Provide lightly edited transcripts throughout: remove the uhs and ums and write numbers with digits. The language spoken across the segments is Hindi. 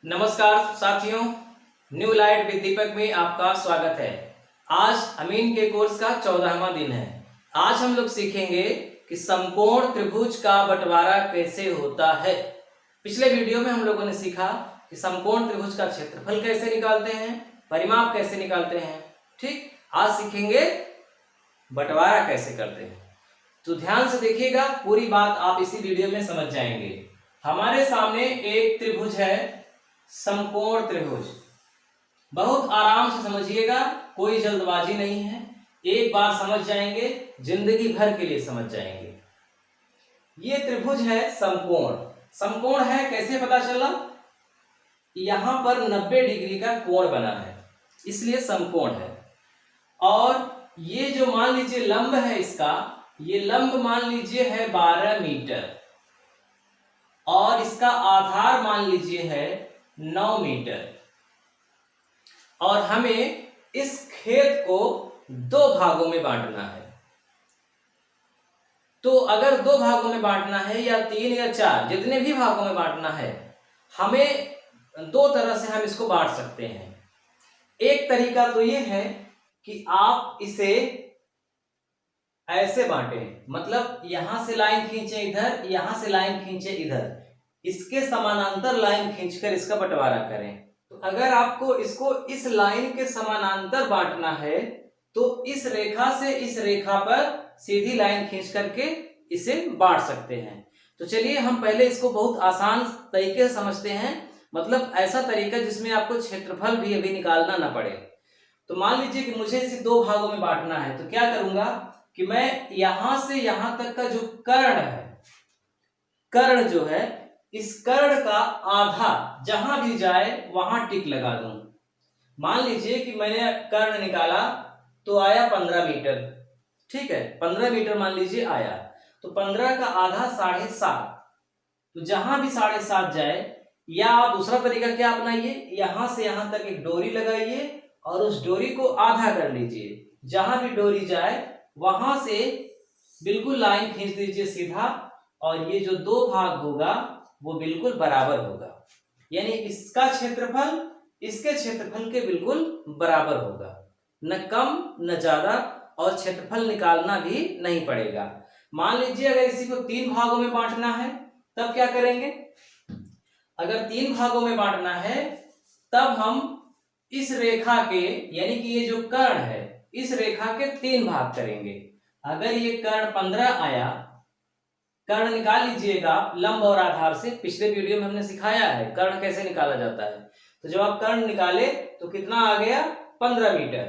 नमस्कार साथियों, न्यू लाइट विद दीपक में आपका स्वागत है। आज अमीन के कोर्स का 14वां दिन है। आज हम लोग सीखेंगे कि समकोण त्रिभुज का बंटवारा कैसे होता है। पिछले वीडियो में हम लोगों ने सीखा कि समकोण त्रिभुज का क्षेत्रफल कैसे निकालते हैं, परिमाप कैसे निकालते हैं। ठीक, आज सीखेंगे बंटवारा कैसे करते हैं। तो ध्यान से देखिएगा, पूरी बात आप इसी वीडियो में समझ जाएंगे। हमारे सामने एक त्रिभुज है, समकोण त्रिभुज। बहुत आराम से समझिएगा, कोई जल्दबाजी नहीं है। एक बार समझ जाएंगे, जिंदगी भर के लिए समझ जाएंगे। ये त्रिभुज है समकोण। समकोण है कैसे पता चला? यहां पर 90 डिग्री का कोण बना है, इसलिए समकोण है। और ये जो मान लीजिए लंब है इसका, ये लंब मान लीजिए है 12 मीटर और इसका आधार मान लीजिए है 9 मीटर। और हमें इस खेत को दो भागों में बांटना है। तो अगर दो भागों में बांटना है या 3 या 4, जितने भी भागों में बांटना है, हमें दो तरह से हम इसको बांट सकते हैं। एक तरीका तो ये है कि आप इसे ऐसे बांटें, मतलब यहां से लाइन खींचे इधर, यहां से लाइन खींचे इधर, इसके समानांतर लाइन खींचकर इसका बंटवारा करें। तो अगर आपको इसको इस लाइन के समानांतर बांटना है तो इस रेखा से इस रेखा पर सीधी लाइन खींच करके इसे बांट सकते हैं। तो चलिए हम पहले इसको बहुत आसान तरीके से समझते हैं, मतलब ऐसा तरीका जिसमें आपको क्षेत्रफल भी अभी निकालना ना पड़े। तो मान लीजिए कि मुझे इसे दो भागों में बांटना है, तो क्या करूंगा कि मैं यहां से यहां तक का जो कर्ण है, कर्ण जो है, इस कर्ण का आधा जहां भी जाए वहां टिक लगा दूं। मान लीजिए कि मैंने कर्ण निकाला तो आया 15 मीटर। ठीक है, 15 मीटर मान लीजिए आया, तो 15 का आधा 7.5। तो जहां भी 7.5 जाए, या आप दूसरा तरीका क्या अपनाइए, यहां से यहां तक एक डोरी लगाइए और उस डोरी को आधा कर लीजिए। जहां भी डोरी जाए वहां से बिल्कुल लाइन खींच दीजिए सीधा, और ये जो दो भाग होगा वो बिल्कुल बराबर होगा। यानी इसका क्षेत्रफल इसके क्षेत्रफल के बिल्कुल बराबर होगा, न कम न ज्यादा, और क्षेत्रफल निकालना भी नहीं पड़ेगा। मान लीजिए अगर इसी को 3 भागों में बांटना है, तब क्या करेंगे? अगर 3 भागों में बांटना है तब हम इस रेखा के, यानी कि ये जो कर्ण है, इस रेखा के 3 भाग करेंगे। अगर ये कर्ण 15 आया, कर्ण निकाल लीजिएगा लंब और आधार से। पिछले वीडियो में हमने सिखाया है कर्ण कैसे निकाला जाता है। तो जब आप कर्ण निकाले तो कितना आ गया? 15 मीटर।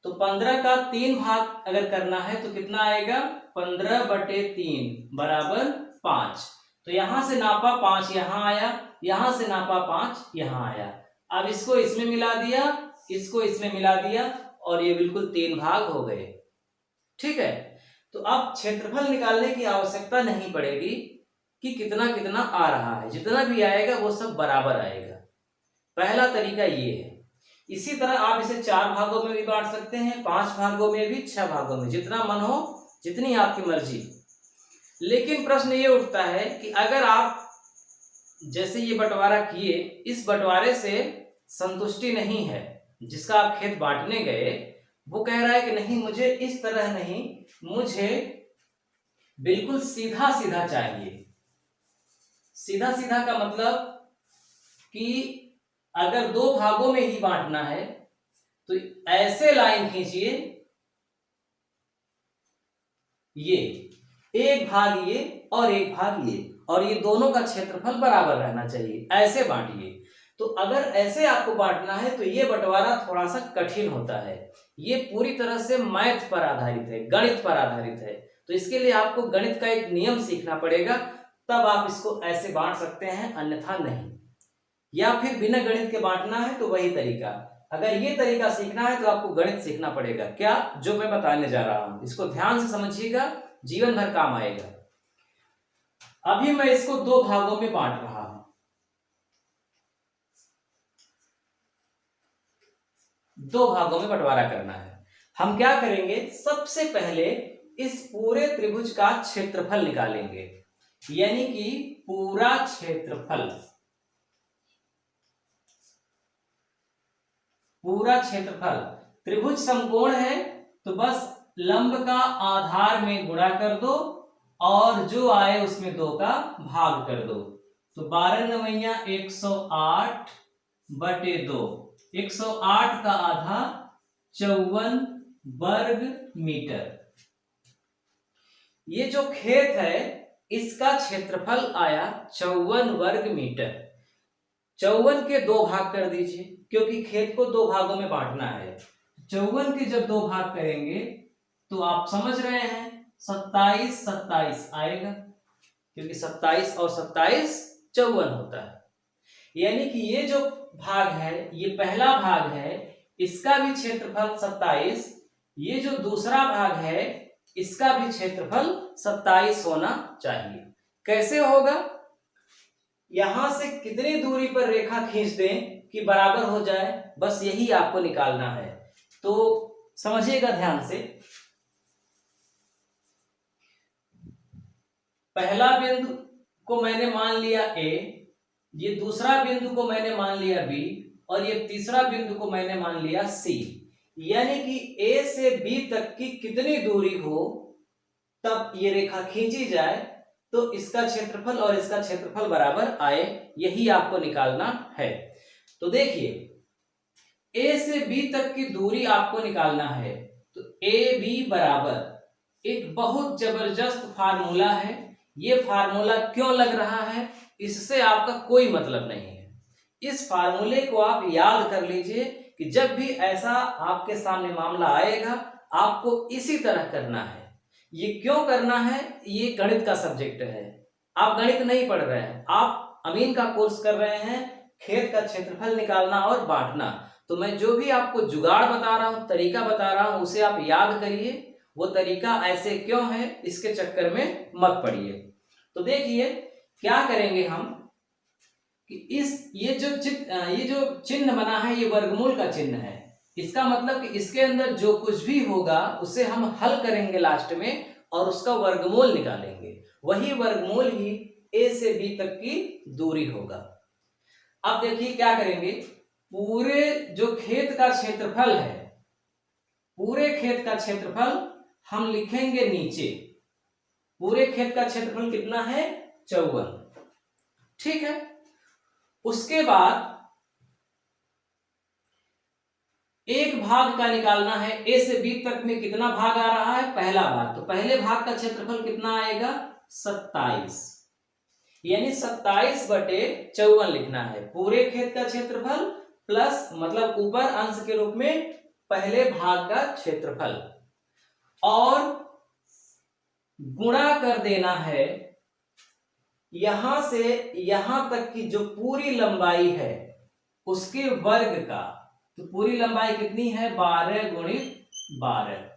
तो 15 का 3 भाग अगर करना है तो कितना आएगा? 15/3 बराबर 5। तो यहां से नापा 5 यहां आया, यहां से नापा 5 यहां आया। अब इसको इसमें मिला दिया, इसको इसमें मिला दिया, और ये बिल्कुल 3 भाग हो गए। ठीक है, तो अब क्षेत्रफल निकालने की आवश्यकता नहीं पड़ेगी कि कितना कितना आ रहा है, जितना भी आएगा वो सब बराबर आएगा। पहला तरीका ये है। इसी तरह आप इसे 4 भागों में भी बांट सकते हैं, 5 भागों में भी, 6 भागों में, जितना मन हो, जितनी आपकी मर्जी। लेकिन प्रश्न ये उठता है कि अगर आप जैसे ये बंटवारा किए, इस बंटवारे से संतुष्टि नहीं है, जिसका आप खेत बांटने गए वो कह रहा है कि नहीं, मुझे इस तरह नहीं, मुझे बिल्कुल सीधा सीधा चाहिए। सीधा सीधा का मतलब कि अगर 2 भागों में ही बांटना है तो ऐसे लाइन खींचिए, ये एक भाग ये और एक भाग ये, और ये दोनों का क्षेत्रफल बराबर रहना चाहिए, ऐसे बांटिए। तो अगर ऐसे आपको बांटना है तो ये बंटवारा थोड़ा सा कठिन होता है। ये पूरी तरह से मैथ पर आधारित है, गणित पर आधारित है। तो इसके लिए आपको गणित का एक नियम सीखना पड़ेगा, तब आप इसको ऐसे बांट सकते हैं, अन्यथा नहीं। या फिर बिना गणित के बांटना है तो वही तरीका। अगर ये तरीका सीखना है तो आपको गणित सीखना पड़ेगा, क्या जो मैं बताने जा रहा हूं। इसको ध्यान से समझिएगा, जीवन भर काम आएगा। अभी मैं इसको 2 भागों में बांट रहा हूं, 2 भागों में बंटवारा करना है। हम क्या करेंगे? सबसे पहले इस पूरे त्रिभुज का क्षेत्रफल निकालेंगे, यानी कि पूरा क्षेत्रफल। पूरा क्षेत्रफल। त्रिभुज समकोण है तो बस लंब का आधार में गुणा कर दो और जो आए उसमें 2 का भाग कर दो। तो 12 नवैया 108 बटे 2, 108 का आधा 54 वर्ग मीटर। ये जो खेत है इसका क्षेत्रफल आया 54 वर्ग मीटर। 54 के 2 भाग कर दीजिए क्योंकि खेत को 2 भागों में बांटना है। 54 के जब 2 भाग करेंगे तो आप समझ रहे हैं 27 27 आएगा, क्योंकि 27 और 27 54 होता है। यानी कि ये जो भाग है ये पहला भाग है, इसका भी क्षेत्रफल 27, ये जो दूसरा भाग है इसका भी क्षेत्रफल 27 होना चाहिए। कैसे होगा? यहां से कितनी दूरी पर रेखा खींच दें कि बराबर हो जाए, बस यही आपको निकालना है। तो समझिएगा ध्यान से। पहला बिंदु को मैंने मान लिया A, ये दूसरा बिंदु को मैंने मान लिया B और ये तीसरा बिंदु को मैंने मान लिया C। यानी कि A से B तक की कितनी दूरी हो तब ये रेखा खींची जाए तो इसका क्षेत्रफल और इसका क्षेत्रफल बराबर आए, यही आपको निकालना है। तो देखिए A से B तक की दूरी आपको निकालना है तो AB बराबर एक बहुत जबरदस्त फार्मूला है। ये फार्मूला क्यों लग रहा है इससे आपका कोई मतलब नहीं है। इस फार्मूले को आप याद कर लीजिए कि जब भी ऐसा आपके सामने मामला आएगा आपको इसी तरह करना है। ये क्यों करना है? ये गणित का सब्जेक्ट है, आप गणित नहीं पढ़ रहे हैं, आप अमीन का कोर्स कर रहे हैं, खेत का क्षेत्रफल निकालना और बांटना। तो मैं जो भी आपको जुगाड़ बता रहा हूं, तरीका बता रहा हूं, उसे आप याद करिए। वो तरीका ऐसे क्यों है इसके चक्कर में मत पड़िए। तो देखिए क्या करेंगे हम कि ये जो चिन्ह बना है ये वर्गमूल का चिन्ह है। इसका मतलब कि इसके अंदर जो कुछ भी होगा उसे हम हल करेंगे लास्ट में और उसका वर्गमूल निकालेंगे। वही वर्गमूल ही A से B तक की दूरी होगा। अब देखिए क्या करेंगे, पूरे जो खेत का क्षेत्रफल है, पूरे खेत का क्षेत्रफल हम लिखेंगे नीचे। पूरे खेत का क्षेत्रफल कितना है? 54। ठीक है। उसके बाद एक भाग का निकालना है। A से B तक में कितना भाग आ रहा है? पहला भाग। तो पहले भाग का क्षेत्रफल कितना आएगा? 27। यानी 27 बटे 54 लिखना है। पूरे खेत का क्षेत्रफल प्लस मतलब ऊपर अंश के रूप में पहले भाग का क्षेत्रफल और गुणा कर देना है यहां से यहां तक की जो पूरी लंबाई है उसके वर्ग का। तो पूरी लंबाई कितनी है? 12 गुणित 12।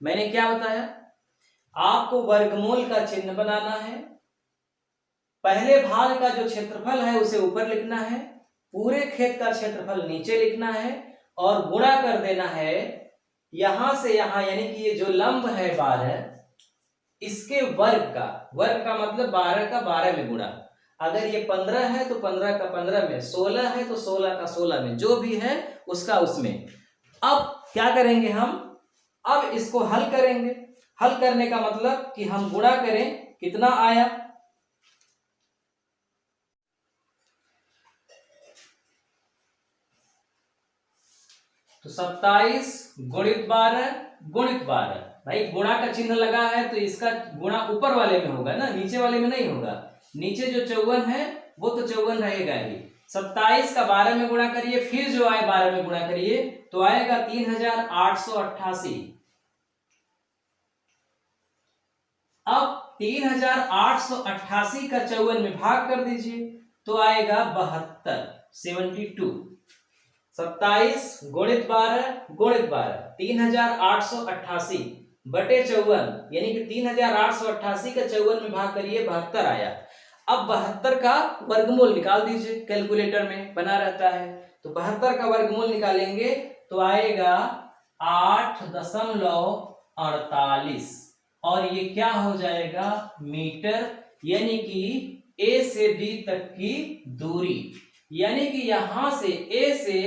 मैंने क्या बताया? आपको वर्गमूल का चिन्ह बनाना है, पहले भाग का जो क्षेत्रफल है उसे ऊपर लिखना है, पूरे खेत का क्षेत्रफल नीचे लिखना है और गुणा कर देना है यहां से यहां, यानी कि ये जो लंब है 12 इसके वर्ग का। वर्ग का मतलब 12 का 12 में गुणा। अगर ये 15 है तो 15 का 15 में, 16 है तो 16 का 16 में, जो भी है उसका उसमें। अब क्या करेंगे हम? अब इसको हल करेंगे। हल करने का मतलब कि हम गुणा करें, कितना आया? तो 27 गुणित 12 गुणित 12। भाई गुणा का चिन्ह लगा है तो इसका गुणा ऊपर वाले में होगा ना, नीचे वाले में नहीं होगा। नीचे जो 54 है वो तो 54 रहेगा ही। 27 का 12 में गुणा करिए, फिर जो आए 12 में गुणा करिए तो आएगा 3888। अब 3888 का 54 में भाग कर दीजिए तो आएगा 72, 72। 27 गुणित 12 गुणित 12, 3888 बटे 54, यानी कि 3888 का 54 में भाग करिए 72 आया। अब 72 का वर्गमूल निकाल दीजिए, कैलकुलेटर में बना रहता है। तो 72 का वर्गमूल निकालेंगे तो आएगा 8.48 और ये क्या हो जाएगा? मीटर। यानी कि A से B तक की दूरी, यानी कि यहां से ए से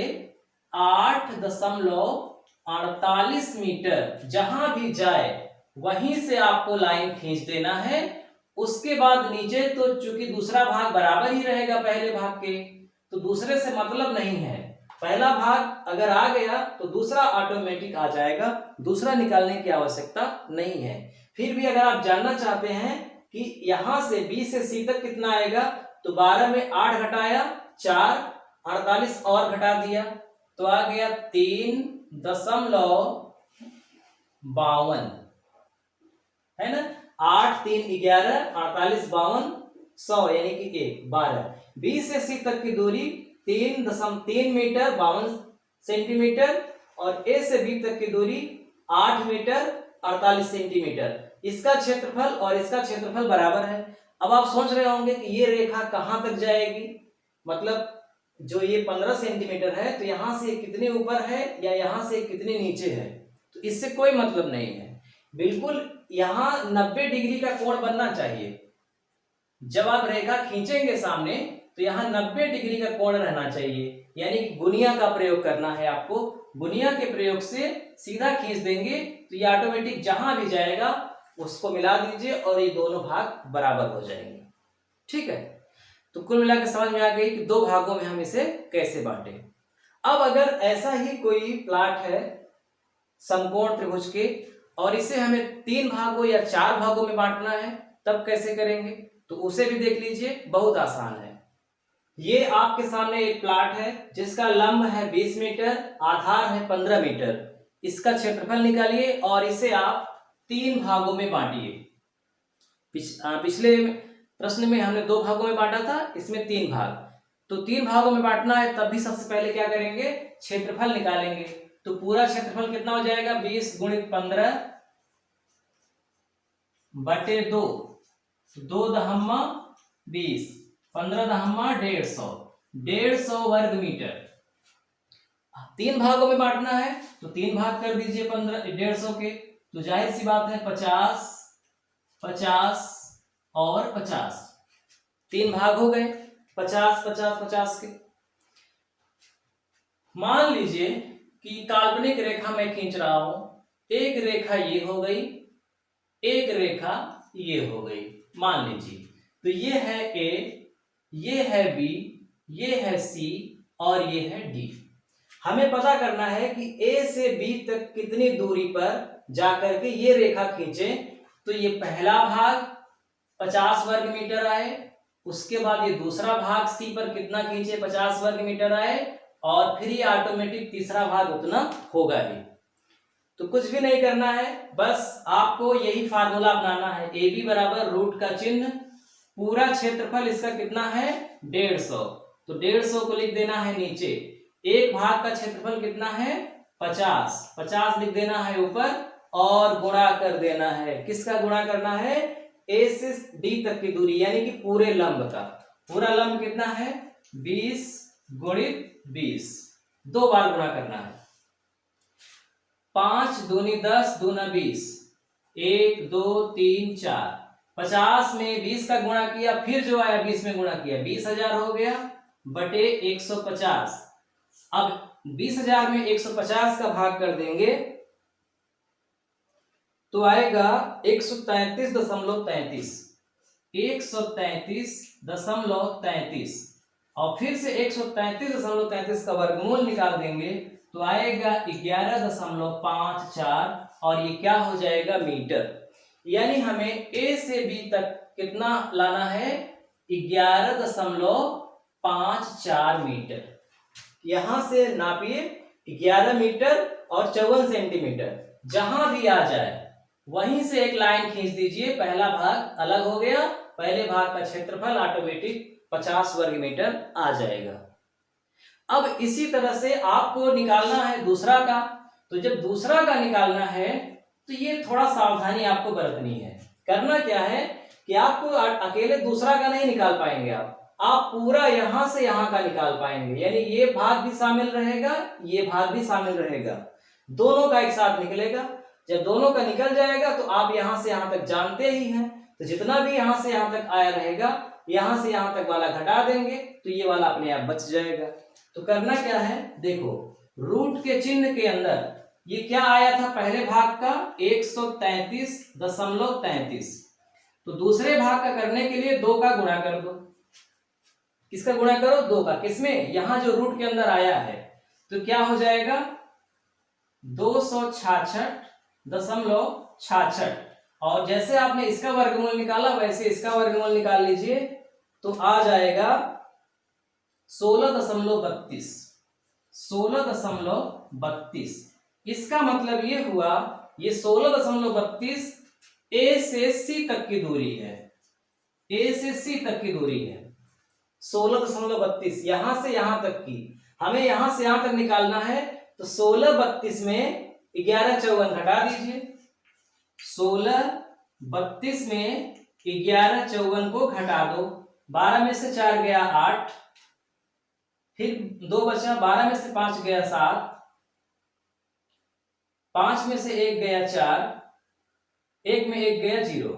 8.48 मीटर जहां भी जाए वहीं से आपको लाइन खींच देना है। उसके बाद नीचे तो चूंकि दूसरा भाग बराबर ही रहेगा पहले भाग के, तो दूसरे से मतलब नहीं है। पहला भाग अगर आ गया तो दूसरा ऑटोमेटिक आ जाएगा, दूसरा निकालने की आवश्यकता नहीं है। फिर भी अगर आप जानना चाहते हैं कि यहां से बी से सी तक कितना आएगा, तो 12 में 8 घटाया 4, 48 और घटा दिया तो आ गया 3.52 है ना। 8 3 11 48 52 100 यानी कि 1 12। बी से सी तक की दूरी 3.3 मीटर 52 सेंटीमीटर और ए से बी तक की दूरी 8 मीटर 48 सेंटीमीटर। इसका क्षेत्रफल और इसका क्षेत्रफल बराबर है। अब आप सोच रहे होंगे कि ये रेखा कहां तक जाएगी, मतलब जो ये 15 सेंटीमीटर है तो यहां से कितने ऊपर है या यहां से कितने नीचे है, तो इससे कोई मतलब नहीं है। बिल्कुल यहां 90 डिग्री का कोण बनना चाहिए। जब आप रेखा खींचेंगे सामने तो यहां 90 डिग्री का कोण रहना चाहिए, यानी कि गुनिया का प्रयोग करना है आपको। गुनिया के प्रयोग से सीधा खींच देंगे तो ये ऑटोमेटिक जहां भी जाएगा उसको मिला दीजिए और ये दोनों भाग बराबर हो जाएंगे। ठीक है, तो कुल मिलाकर समझ में आ गई कि दो भागों में हम इसे कैसे बांटे। अब अगर ऐसा ही कोई प्लाट है समकोण त्रिभुज के और इसे हमें 3 भागों या 4 भागों में बांटना है, तब कैसे करेंगे, तो उसे भी देख लीजिए, बहुत आसान है। ये आपके सामने एक प्लाट है जिसका लंब है 20 मीटर, आधार है 15 मीटर। इसका क्षेत्रफल निकालिए और इसे आप 3 भागों में बांटिए। पिछले प्रश्न में हमने 2 भागों में बांटा था, इसमें 3 भाग, तो 3 भागों में बांटना है। तब भी सबसे पहले क्या करेंगे, क्षेत्रफल निकालेंगे। तो पूरा क्षेत्रफल कितना हो जाएगा, 20 गुणित 15 बटे 2, 2 दहम्मा 20, 15 दहम्मा 150 वर्ग मीटर। 3 भागों में बांटना है तो 3 भाग कर दीजिए 150 के, तो जाहिर सी बात है 50 50 और 50, 3 भाग हो गए 50 50 50 के। मान लीजिए कि काल्पनिक रेखा मैं खींच रहा हूं, एक रेखा ये हो गई, एक रेखा ये हो गई, मान लीजिए। तो ये है ए, ये है बी, ये है सी और ये है डी। हमें पता करना है कि ए से बी तक कितनी दूरी पर जाकर के ये रेखा खींचे। तो ये पहला भाग 50 वर्ग मीटर आए, उसके बाद ये दूसरा भाग सी पर कितना खींचे, 50 वर्ग मीटर आए, और फिर ये ऑटोमेटिक तीसरा भाग उतना होगा ही। तो कुछ भी नहीं करना है, बस आपको यही फार्मूला अपनाना है। ए बी बराबर रूट का चिन्ह, पूरा क्षेत्रफल इसका कितना है 150, तो 150 को लिख देना है नीचे। एक भाग का क्षेत्रफल कितना है 50, 50 लिख देना है ऊपर और गुणा कर देना है। किसका गुणा करना है, ए से डी तक की दूरी, यानी कि पूरे लंब का। पूरा लंब कितना है 20 गुणित 20, 2 बार गुणा करना है। 5 दूनी 10 दूना 20, 1 2 3 4, 50 में 20 का गुणा किया, फिर जो आया 20 में गुणा किया, 20,000 हो गया बटे 150। अब 20,000 में 150 का भाग कर देंगे तो आएगा 133.33, 133.33 और फिर से 133.33 का वर्गमूल निकाल देंगे तो आएगा 11.54 और ये क्या हो जाएगा मीटर। यानी हमें ए से बी तक कितना लाना है 11.54 मीटर। यहां से नापिए 11 मीटर और 54 सेंटीमीटर, जहां भी आ जाए वहीं से एक लाइन खींच दीजिए। पहला भाग अलग हो गया, पहले भाग का क्षेत्रफल ऑटोमेटिक 50 वर्ग मीटर आ जाएगा। अब इसी तरह से आपको निकालना है दूसरा का। तो जब दूसरा का निकालना है तो ये थोड़ा सावधानी आपको बरतनी है। करना क्या है कि आपको अकेले दूसरा का नहीं निकाल पाएंगे, आप पूरा यहां से यहां का निकाल पाएंगे। यानी ये भाग भी शामिल रहेगा, ये भाग भी शामिल रहेगा, दोनों का एक साथ निकलेगा। जब दोनों का निकल जाएगा तो आप यहां से यहां तक जानते ही हैं, तो जितना भी यहां से यहां तक आया रहेगा यहां से यहां तक वाला घटा देंगे तो ये वाला अपने आप बच जाएगा। तो करना क्या है, देखो रूट के चिन्ह के अंदर ये क्या आया था पहले भाग का 133.33, तो दूसरे भाग का करने के लिए 2 का गुणा कर दो। किसका गुणा करो, 2 का। किसमें, यहां जो रूट के अंदर आया है, तो क्या हो जाएगा 266.66, और जैसे आपने इसका वर्गमूल निकाला वैसे इसका वर्गमूल निकाल लीजिए, तो आ जाएगा 16.32। 16.32। इसका मतलब ये हुआ ये 16.32 ए से सी तक की दूरी है। ए से सी तक की दूरी है 16.32, यहां से यहां तक की। हमें यहां से यहां तक निकालना है, तो 16.32 में 11.54 घटा दीजिए। 16.32 में 11.54 को घटा दो। 12 में से 4 गया 8, फिर 2 बचा, 12 में से 5 गया 7, 5 में से 1 गया 4, 1 में 1 गया 0।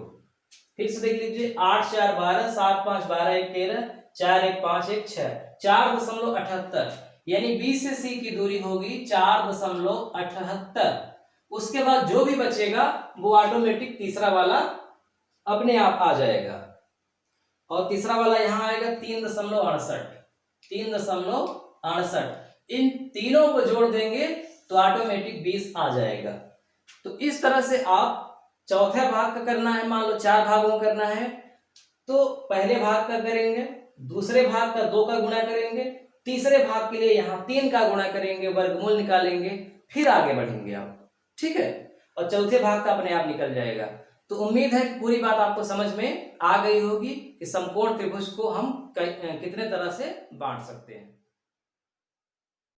फिर से देख लीजिए 8 4 12, 7 5 12, 1 13, 4 1 5 1 6, 4.78, यानी बी से सी की दूरी होगी 4.78। उसके बाद जो भी बचेगा वो ऑटोमेटिक तीसरा वाला अपने आप आ जाएगा, और तीसरा वाला यहां आएगा 3.68। 3.68, इन तीनों को जोड़ देंगे तो ऑटोमेटिक 20 आ जाएगा। तो इस तरह से आप चौथे भाग का करना है, मान लो 4 भागों का करना है, तो पहले भाग का करेंगे, दूसरे भाग का 2 का गुणा करेंगे, तीसरे भाग के लिए यहाँ 3 का गुणा करेंगे, वर्गमूल निकालेंगे, फिर आगे बढ़ेंगे आप, ठीक है। और चौथे भाग का अपने आप निकल जाएगा। तो उम्मीद है कि पूरी बात आपको समझ में आ गई होगी कि समकोण त्रिभुज को हम कितने तरह से बांट सकते हैं।